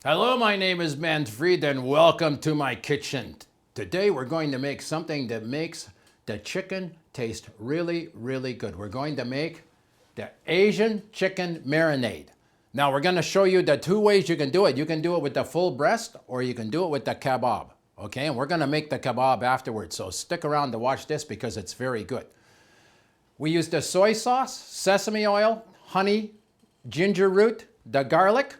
Hello, my name is Manfred and welcome to my kitchen. Today we're going to make something that makes the chicken taste really, really good. We're going to make the Asian chicken marinade. Now we're going to show you the two ways you can do it. You can do it with the full breast or you can do it with the kebab. Okay, and we're going to make the kebab afterwards. So stick around to watch this because it's very good. We use the soy sauce, sesame oil, honey, ginger root, the garlic.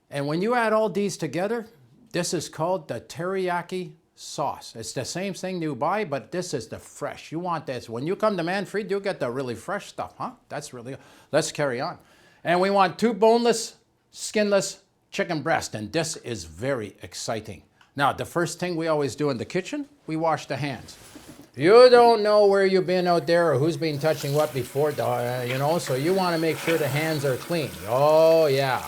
And when you add all these together, this is called the teriyaki sauce. It's the same thing you buy, but this is the fresh. You want this. When you come to Manfred, you'll get the really fresh stuff, huh? That's really good. Let's carry on. And we want 2 boneless, skinless chicken breast, and this is very exciting. Now, the first thing we always do in the kitchen, we wash the hands. You don't know where you've been out there or who's been touching what before, so you want to make sure the hands are clean. Oh, yeah.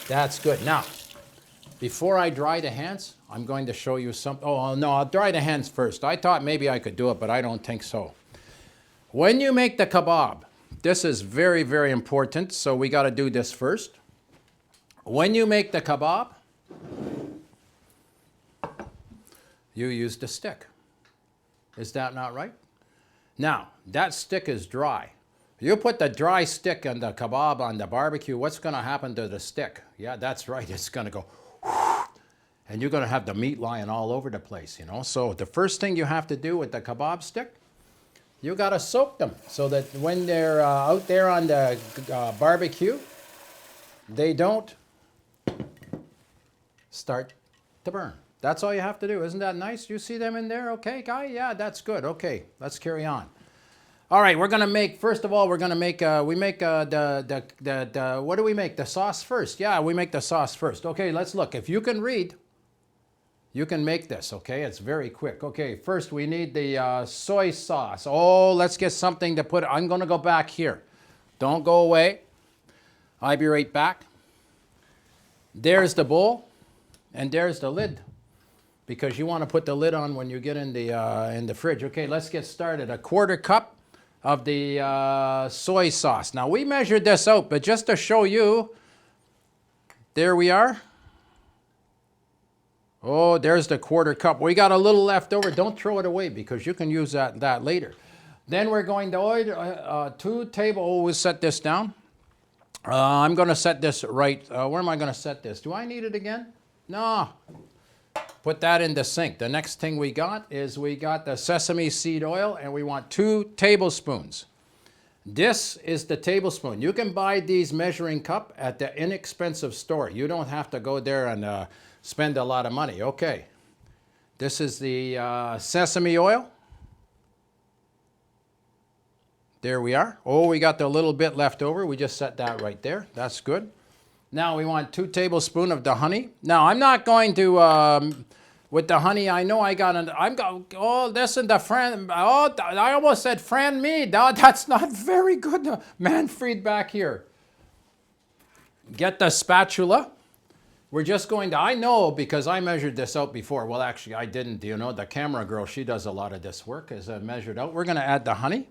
That's good. Now, before I dry the hands, I'm going to show you something. Oh, no, I'll dry the hands first. I thought maybe I could do it, but I don't think so. When you make the kebab, this is very, very important, so we got to do this first. When you make the kebab, you use the stick. Is that not right? Now, that stick is dry. You put the dry stick on the kebab on the barbecue, what's going to happen to the stick? Yeah, that's right. It's going to go, and you're going to have the meat lying all over the place, So the first thing you have to do with the kebab stick, you got to soak them so that when they're out there on the barbecue, they don't start to burn. That's all you have to do. Isn't that nice? You see them in there? Okay, guy? Yeah, that's good. Okay, let's carry on. All right, we're gonna make, first of all, we're gonna make, what do we make? The sauce first. Yeah, we make the sauce first. Okay, let's look. If you can read, you can make this, okay? It's very quick. Okay, first we need the soy sauce. Oh, let's get something to put, I'm gonna go back here. Don't go away. I'll be right back. There's the bowl, and there's the lid, because you wanna put the lid on when you get in the fridge. Okay, let's get started. A 1/4 cup of the soy sauce. Now we measured this out, but just to show you, there we are. Oh, there's the 1/4 cup. We got a little left over. Don't throw it away because you can use that later. Then we're going to oil 2 tablespoons. We'll set this down. I'm going to set this right. Where am I going to set this? Do I need it again? No. Put that in the sink. The next thing we got is we got the sesame seed oil, and we want 2 tablespoons. This is the tablespoon. You can buy these measuring cup at the inexpensive store. You don't have to go there and spend a lot of money. Okay. This is the sesame oil. There we are. Oh, we got the little bit left over. We just set that right there. That's good. Now we want 2 tablespoons of the honey. Now I'm not going to, with the honey, I know I got, oh, listen, the friend, oh, I almost said friend me. That's not very good. Manfred back here. Get the spatula. We're just going to, I know because I measured this out before. Well, actually I didn't, the camera girl, she does a lot of this work as I measured out. We're going to add the honey.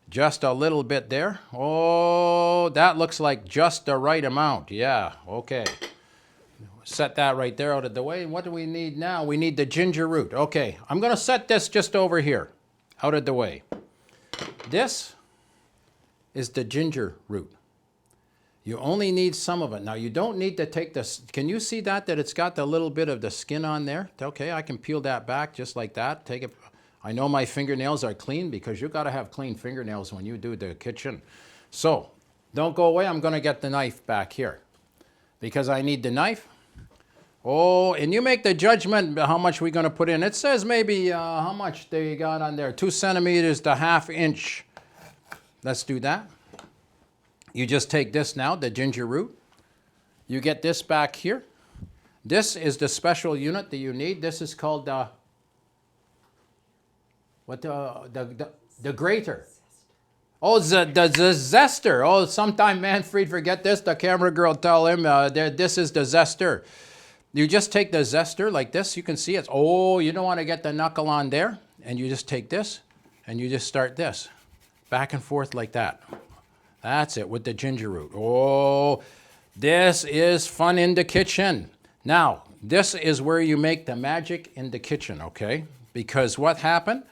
Just a little bit there. Oh, that looks like just the right amount. Yeah, okay. Set that right there out of the way. And what do we need now? We need the ginger root. Okay, I'm going to set this just over here, out of the way. This is the ginger root. You only need some of it. Now, you don't need to take this. Can you see that it's got the little bit of the skin on there? Okay, I can peel that back just like that. Take it. I know my fingernails are clean because you got to have clean fingernails when you do the kitchen. So don't go away. I'm going to get the knife back here because I need the knife. Oh, and you make the judgment how much we're going to put in. It says maybe how much they got on there. 2 centimeters to 1/2 inch. Let's do that. You just take this now, the ginger root. You get this back here. This is the special unit that you need. This is called the grater. Oh, the zester. Oh, sometime Manfred forget this. The camera girl tell him this is the zester. You just take the zester like this. You can see it. Oh, you don't want to get the knuckle on there. And you just take this and you just start this. Back and forth like that. That's it with the ginger root. Oh, this is fun in the kitchen. Now, this is where you make the magic in the kitchen, okay? Because what happened?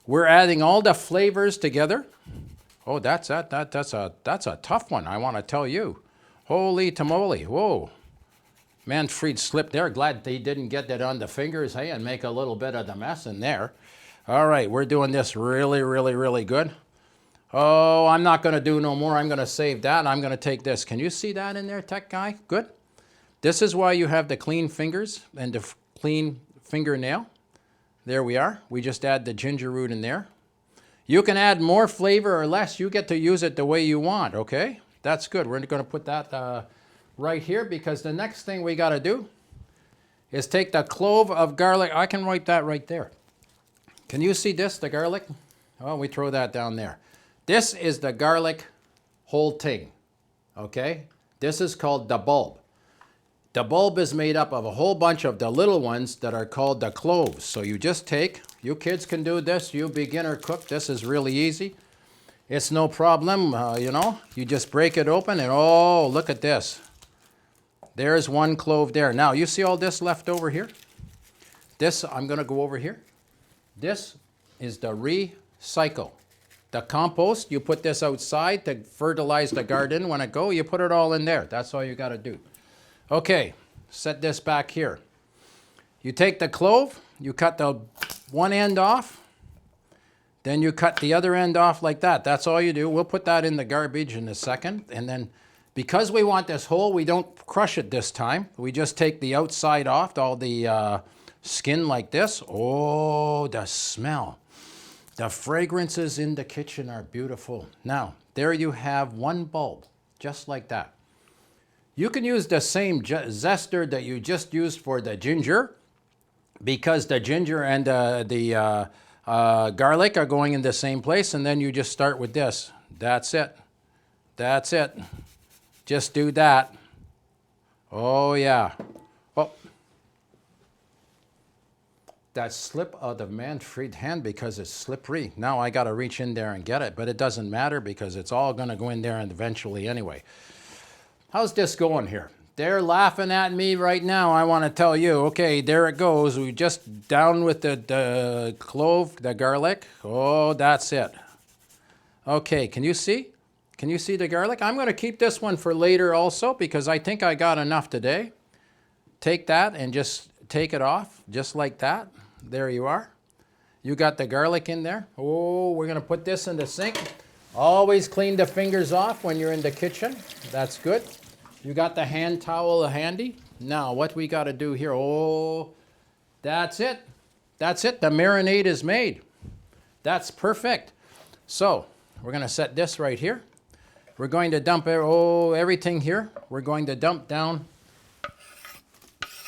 We're adding all the flavors together. Oh, that's a tough one, I want to tell you. Holy tamale, whoa. Manfred slipped there. Glad they didn't get that on the fingers, hey, and make a little bit of the mess in there. All right, we're doing this really, really, really good. Oh, I'm not going to do no more. I'm going to save that. I'm going to take this. Can you see that in there, tech guy? Good. This is why you have the clean fingers and the clean fingernail. There we are. We just add the ginger root in there. You can add more flavor or less. You get to use it the way you want, okay? That's good. We're going to put that right here because the next thing we got to do is take the clove of garlic. I can write that right there. Can you see this, the garlic? Oh, we throw that down there. This is the garlic whole thing, okay? This is called the bulb. The bulb is made up of a whole bunch of the little ones that are called the cloves. So you just take, you kids can do this, you beginner cook, this is really easy. It's no problem, you know. You just break it open and oh, look at this. There's one clove there. Now, you see all this left over here? This, I'm going to go over here. This is the recycle. The compost, you put this outside to fertilize the garden. When it go, you put it all in there. That's all you got to do. Okay, set this back here. You take the clove, you cut the one end off, then you cut the other end off like that. That's all you do. We'll put that in the garbage in a second. And then because we want this whole, we don't crush it this time. We just take the outside off, all the skin like this. Oh, the smell. The fragrances in the kitchen are beautiful. Now, there you have one bulb, just like that. You can use the same zester that you just used for the ginger because the ginger and the garlic are going in the same place, and then you just start with this. That's it. That's it. Just do that. Oh, yeah. Oh. That slip out of Manfred's hand because it's slippery. Now I got to reach in there and get it, but it doesn't matter because it's all going to go in there and eventually anyway. How's this going here? They're laughing at me right now, I want to tell you. Okay, there it goes. We just down with the clove, the garlic. Oh, that's it. Okay, can you see? Can you see the garlic? I'm going to keep this one for later also because I think I got enough today. Take that and just take it off, just like that. There you are. You got the garlic in there. Oh, we're going to put this in the sink. Always clean the fingers off when you're in the kitchen. That's good. You got the hand towel handy. Now, what we got to do here, oh, that's it. That's it. The marinade is made. That's perfect. So, we're going to set this right here. We're going to dump everything here. We're going to dump down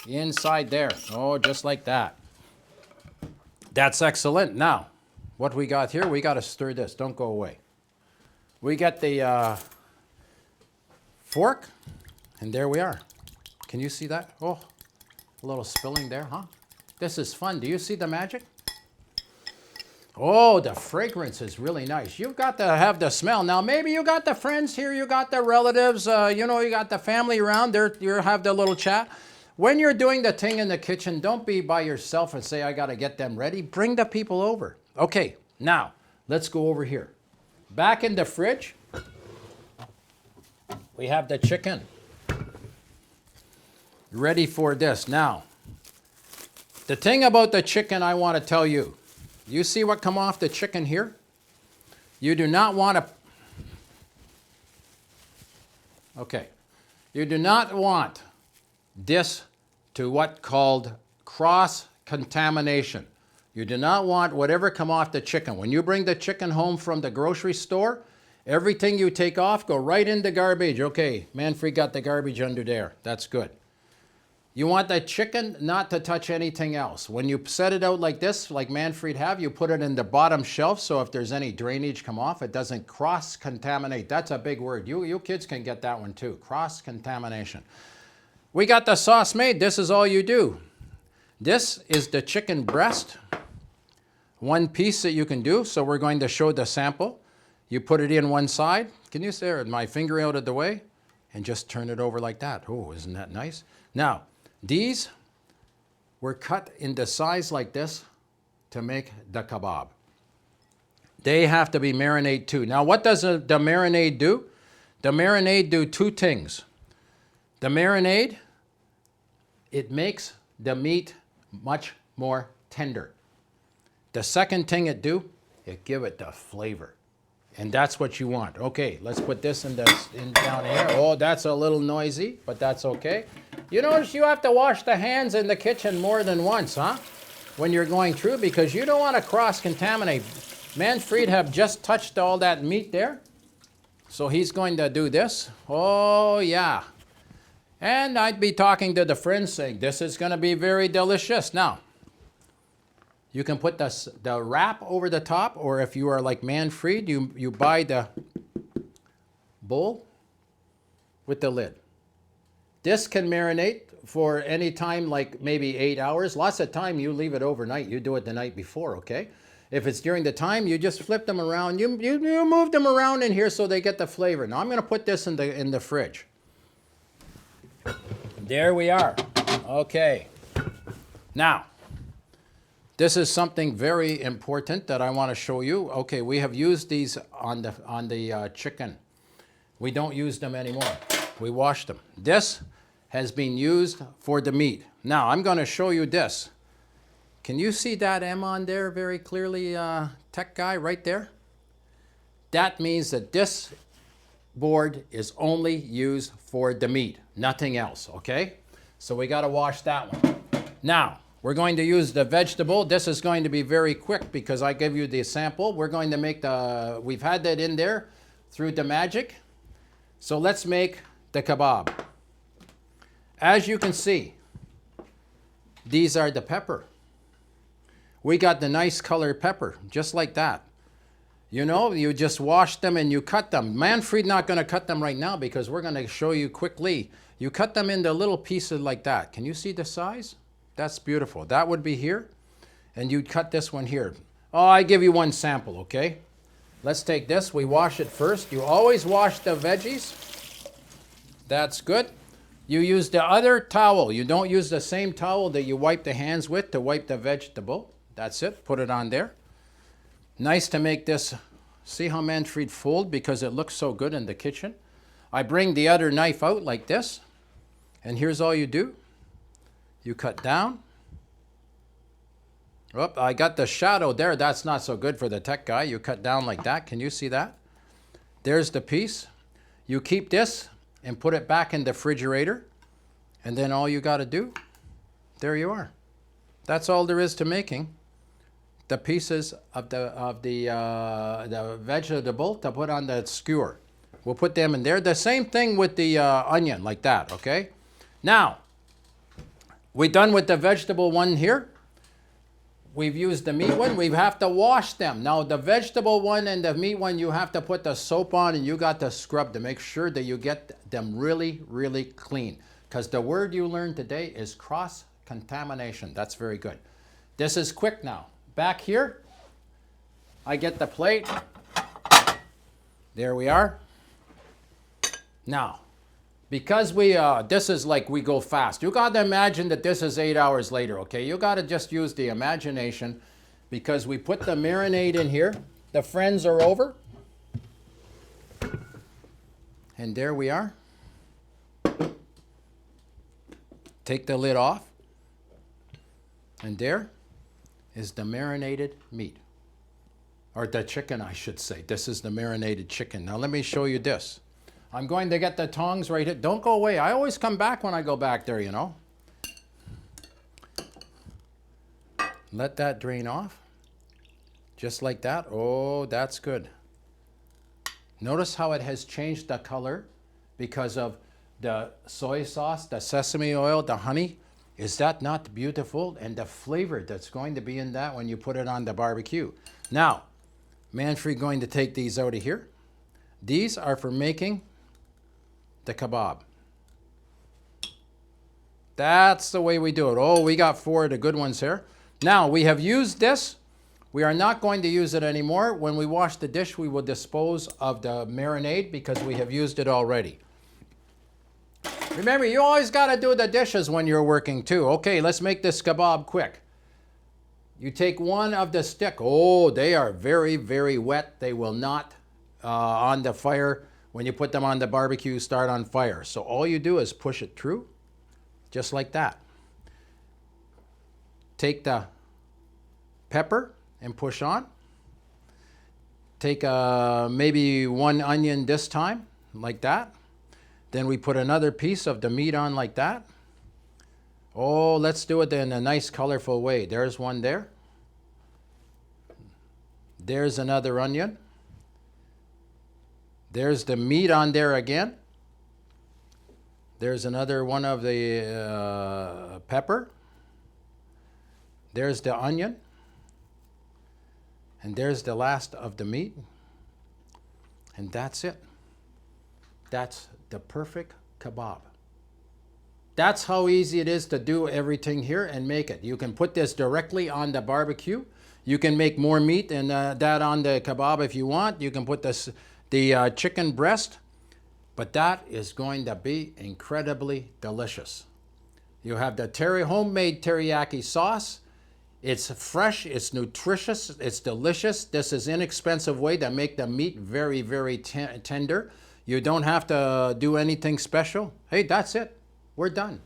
inside there. Oh, just like that. That's excellent. Now, what we got here, we got to stir this. Don't go away. We get the fork, and there we are. Can you see that? Oh, a little spilling there, huh? This is fun. Do you see the magic? Oh, the fragrance is really nice. You've got to have the smell. Now, maybe you got the friends here, you got the relatives, you know, you got the family around there, you have the little chat. When you're doing the thing in the kitchen, don't be by yourself and say, I got to get them ready. Bring the people over. Okay, now, let's go over here. Back in the fridge, we have the chicken. Ready for this. Now, the thing about the chicken I want to tell you, you see what come off the chicken here? You do not want to, okay, you do not want this to what called cross-contamination. You do not want whatever come off the chicken. When you bring the chicken home from the grocery store, everything you take off, go right in the garbage. Okay, Manfred got the garbage under there. That's good. You want the chicken not to touch anything else. When you set it out like this, like Manfred have, you put it in the bottom shelf so if there's any drainage come off, it doesn't cross-contaminate. That's a big word. You kids can get that one too, cross-contamination. We got the sauce made. This is all you do. This is the chicken breast, one piece that you can do. So we're going to show the sample. You put it in one side. Can you see my finger out of the way? And just turn it over like that. Oh, isn't that nice? Now, These were cut into size like this to make the kebab. They have to be marinade too. Now what does the marinade do? The marinade do two things. The marinade, it makes the meat much more tender. The second thing it do, it give it the flavor. And that's what you want. Okay, let's put this in down here. Oh, that's a little noisy, but that's okay. You notice you have to wash the hands in the kitchen more than once, huh? When you're going through, because you don't want to cross-contaminate. Manfred have just touched all that meat there. So he's going to do this. Oh, yeah. And I'd be talking to the friends saying, this is going to be very delicious. Now, you can put the wrap over the top, or if you are like Manfred, you buy the bowl with the lid. This can marinate for any time, like maybe 8 hours. Lots of time you leave it overnight. You do it the night before, okay? If it's during the time, you just flip them around. You move them around in here so they get the flavor. Now I'm going to put this in the fridge. There we are. Okay. Now, this is something very important that I want to show you. Okay, we have used these on the chicken. We don't use them anymore. We wash them. This has been used for the meat. Now, I'm going to show you this. Can you see that M on there very clearly, tech guy, right there? That means that this board is only used for the meat, nothing else, okay? So we got to wash that one. Now, we're going to use the vegetable. This is going to be very quick because I gave you the sample. We're going to make we've had that in there through the magic. So let's make the kebab. As you can see, these are the pepper. We got the nice colored pepper, just like that. You know, you just wash them and you cut them. Manfred not going to cut them right now because we're going to show you quickly. You cut them into little pieces like that. Can you see the size? That's beautiful. That would be here. And you'd cut this one here. Oh, I give you one sample, okay? Let's take this. We wash it first. You always wash the veggies. That's good. You use the other towel. You don't use the same towel that you wipe the hands with to wipe the vegetable. That's it. Put it on there. Nice to make this. See how Manfred fold because it looks so good in the kitchen. I bring the other knife out like this. And here's all you do. You cut down. Oh, I got the shadow there. That's not so good for the tech guy. You cut down like that. Can you see that? There's the piece. You keep this and put it back in the refrigerator. And then all you got to do, there you are. That's all there is to making the pieces of the vegetable to put on the skewer. We'll put them in there. The same thing with the onion, like that, okay? Now, we're done with the vegetable one here. We've used the meat one. We have to wash them. Now, the vegetable one and the meat one, you have to put the soap on and you got to scrub to make sure that you get them really, really clean. Because the word you learned today is cross-contamination. That's very good. This is quick now. Back here, I get the plate. There we are. Now, because this is like we go fast. You got to imagine that this is 8 hours later, okay? You got to just use the imagination because we put the marinade in here. The friends are over. And there we are. Take the lid off. And there is the marinated meat. Or the chicken, I should say. This is the marinated chicken. Now let me show you this. I'm going to get the tongs right here. Don't go away. I always come back when I go back there, you know. Let that drain off. Just like that. Oh, that's good. Notice how it has changed the color because of the soy sauce, the sesame oil, the honey. Is that not beautiful? And the flavor that's going to be in that when you put it on the barbecue. Now, Manfred going to take these out of here. These are for making the kebab. That's the way we do it. Oh, we got 4 of the good ones here. Now, we have used this. We are not going to use it anymore. When we wash the dish, we will dispose of the marinade because we have used it already. Remember, you always got to do the dishes when you're working too. Okay, let's make this kebab quick. You take one of the stick. Oh, they are very, very wet. They will not on the fire. When you put them on the barbecue, start on fire. So all you do is push it through, just like that. Take the pepper and push on. Take maybe one onion this time, like that. Then we put another piece of the meat on like that. Oh, let's do it in a nice colorful way. There's one there. There's another onion. There's the meat on there again. There's another one of the pepper. There's the onion. And there's the last of the meat. And that's it. That's the perfect kebab. That's how easy it is to do everything here and make it. You can put this directly on the barbecue. You can make more meat and that on the kebab if you want. You can put the chicken breast, but that is going to be incredibly delicious. You have the homemade teriyaki sauce. It's fresh, it's nutritious, it's delicious. This is an inexpensive way to make the meat very, very tender. You don't have to do anything special. Hey, that's it. We're done.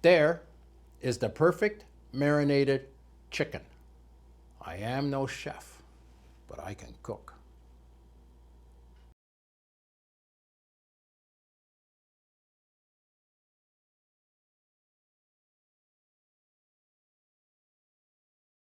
There is the perfect marinated chicken. I am no chef, but I can cook.